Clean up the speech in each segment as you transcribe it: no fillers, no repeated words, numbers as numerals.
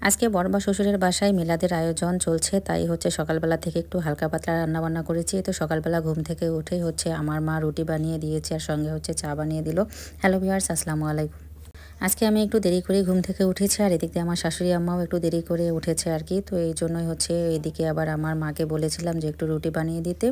আজকে বড় বা শ্বশুরের বাসায় মিলাদের আয়োজন চলছে, তাই হচ্ছে সকালবেলা থেকে একটু হালকা পাতলা রান্নাবান্না করেছি। তো সকালবেলা ঘুম থেকে উঠেই হচ্ছে আমার মা রুটি বানিয়ে দিয়েছে আর সঙ্গে হচ্ছে চা বানিয়ে দিল। হ্যালো ভিউয়ার্স, আসসালামু আলাইকুম। আজকে আমি একটু দেরি করে ঘুম থেকে উঠেছি আর এদিক দিয়ে আমার শাশুড়ি আম্মাও একটু দেরি করে উঠেছে আর কি। তো এই জন্যই হচ্ছে এদিকে আবার আমার মাকে বলেছিলাম যে একটু রুটি বানিয়ে দিতে,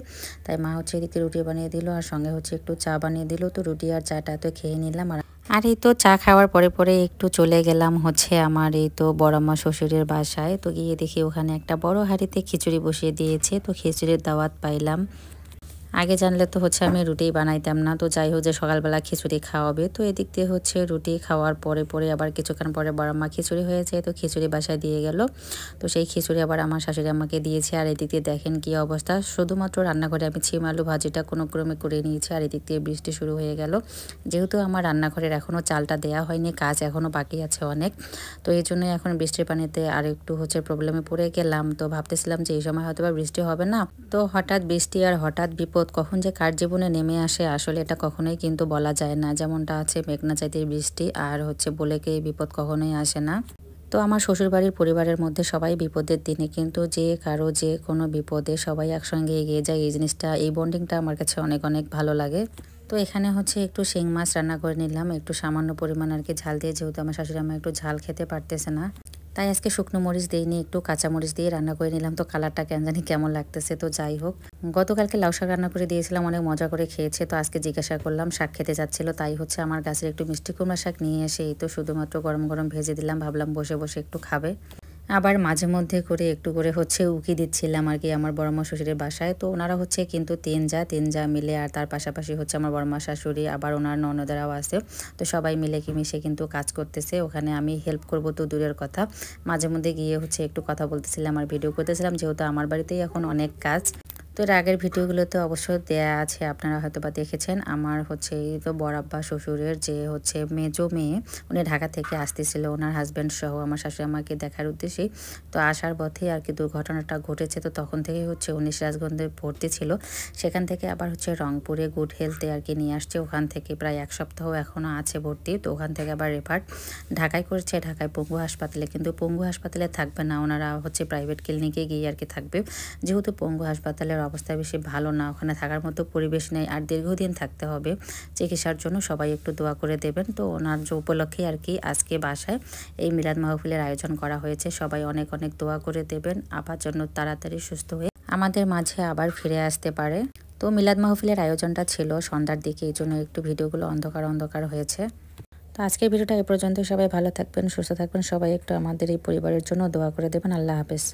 তাই মা হচ্ছে এদিকে রুটি বানিয়ে দিল আর সঙ্গে হচ্ছে একটু চা বানিয়ে দিল। তো রুটি আর চাটা তো খেয়ে নিলাম। আর এই তো চা খাওয়ার পরে পরে একটু চলে গেলাম হচ্ছে আমার এই তো বড়মা শ্বশুরের বাসায়। তো গিয়ে দেখি ওখানে একটা বড় হাঁড়িতে খিচুড়ি বসিয়ে দিয়েছে, তো খিচুড়ির দাওয়াত পাইলাম। আগে জানলে তো হচ্ছে আমি রুটি বানাইতাম না। তো যাই হোক, যে সকালবেলা খিচুড়ি খাওয়াবে, তো এদিক দিয়ে হচ্ছে রুটি খাওয়ার পরে পরে আবার কিছুক্ষণ পরে বড়মা খিচুড়ি হয়েছে, তো খিচুড়ি বাসায় দিয়ে গেল। তো সেই খিচুড়ি আবার আমার শাশুড়ি আমাকে দিয়েছে। আর এদিক দিয়ে দেখেন কি অবস্থা, শুধুমাত্র রান্নাঘরে আমি ছিম আলু ভাজিটা কোনো ক্রমে করে নিয়েছি। আর এদিক দিয়ে বৃষ্টি শুরু হয়ে গেল। যেহেতু আমার রান্নাঘরের এখনও চালটা দেয়া হয়নি, কাজ এখনও বাকি আছে অনেক, তো এই জন্যই এখন বৃষ্টির পানিতে আর একটু হচ্ছে প্রবলেমে পড়ে গেলাম। তো ভাবতেছিলাম যে এই সময় হয়তো বা বৃষ্টি হবে না, তো হঠাৎ বৃষ্টি আর হঠাৎ বিপদ কখন যে কার জীবনে নেমে আসে আসলে এটা কখনোই কিন্তু বলা যায় না। যেমনটা আছে মেঘনা চাইতেই বৃষ্টি, আর হচ্ছে বলে কে বিপদ কখনোই আসে না। তো আমার শ্বশুরবাড়ির পরিবারের মধ্যে সবাই বিপদের দিনে কিন্তু যে কারো যে কোনো বিপদে সবাই একসঙ্গে এগিয়ে যায়, এই জিনিসটা, এই বন্ডিংটা আমার কাছে অনেক অনেক ভালো লাগে। তো এখানে হচ্ছে একটু শিং মাছ রান্না করে নিলাম, একটু সামান্য পরিমাণ আর কি ঝাল দিয়ে, যেহেতু আমার শাশুড়ি আমার একটু ঝাল খেতে পারতেছে না, তাই আজকে শুকনো মরিচ দিইনি, একটু কাঁচা মরিচ দিয়ে রান্না করে নিলাম। তো কালারটা কেন জানি কেমন লাগতেছে। তো যাই হোক, গতকালকে লাউ শাক রান্না করে দিয়েছিলাম, অনেক মজা করে খেয়েছে। তো আজকে জিজ্ঞাসা করলাম শাক খেতে যাচ্ছিল, তাই হচ্ছে আমার গাছের একটু মিষ্টি কুমড়া শাক নিয়ে এসে এই তো শুধুমাত্র গরম গরম ভেজে দিলাম, ভাবলাম বসে বসে একটু খাবে। আবার মাঝে মধ্যে করে একটু করে হচ্ছে উকি দিচ্ছিলাম আর কি আমার বড়মা শ্বশুরের বাসায়। তো ওনারা হচ্ছে কিন্তু তিন যা মিলে, আর তার পাশাপাশি হচ্ছে আমার বড়মা শাশুড়ি, আবার ওনার ননদেরাও আছে। তো সবাই মিলে কি মিশে কিন্তু কাজ করতেছে। ওখানে আমি হেল্প করব তো দূরের কথা, মাঝে মধ্যে গিয়ে হচ্ছে একটু কথা বলতেছিলাম আর ভিডিও করতেছিলাম, যেহেতু আমার বাড়িতেই এখন অনেক কাজ। তো এর আগের ভিডিওগুলোতে অবশ্য দেয়া আছে, আপনারা হয়তো বা দেখেছেন। আমার হচ্ছে এই তো বড়াব্বা শ্বশুরের যে হচ্ছে মেজো মেয়ে, উনি ঢাকা থেকে আসতেছিল ওনার হাজব্যান্ড সহ আমার শাশুড়ি আমাকে দেখার উদ্দেশ্যে। তো আসার পথে আর কি দুর্ঘটনাটা ঘটেছে। তো তখন থেকে হচ্ছে উনি সিরাজগঞ্জে ভর্তি ছিল, সেখান থেকে আবার হচ্ছে রংপুরে গুড হেলথে আর কি নিয়ে আসছে। ওখান থেকে প্রায় এক সপ্তাহ এখনও আছে ভর্তি। তো ওখান থেকে আবার রেফার ঢাকায় করেছে, ঢাকায় পঙ্গু হাসপাতালে। কিন্তু পঙ্গু হাসপাতালে থাকবে না, ওনারা হচ্ছে প্রাইভেট ক্লিনিকে গিয়ে আর কি থাকবে, যেহেতু পঙ্গু হাসপাতালের অবস্থা বেশি ভালো না, ওখানে থাকার মতো পরিবেশ নেই আর দীর্ঘদিন থাকতে হবে চিকিৎসার জন্য। সবাই একটু দোয়া করে দেবেন। তো ওনার যে উপলক্ষে আর কি আজকে বাসায় এই মিলাদ মাহফিলের আয়োজন করা হয়েছে। সবাই অনেক অনেক দোয়া করে দেবেন আবার জন্য তাড়াতাড়ি সুস্থ হয়ে আমাদের মাঝে আবার ফিরে আসতে পারে। তো মিলাদ মাহফিলের আয়োজনটা ছিল সন্ধ্যার দিকে, এই জন্য একটু ভিডিওগুলো অন্ধকার অন্ধকার হয়েছে। তো আজকের ভিডিওটা এই পর্যন্ত। সবাই ভালো থাকবেন, সুস্থ থাকবেন, সবাই একটু আমাদের এই পরিবারের জন্য দোয়া করে দেবেন। আল্লাহ হাফেজ।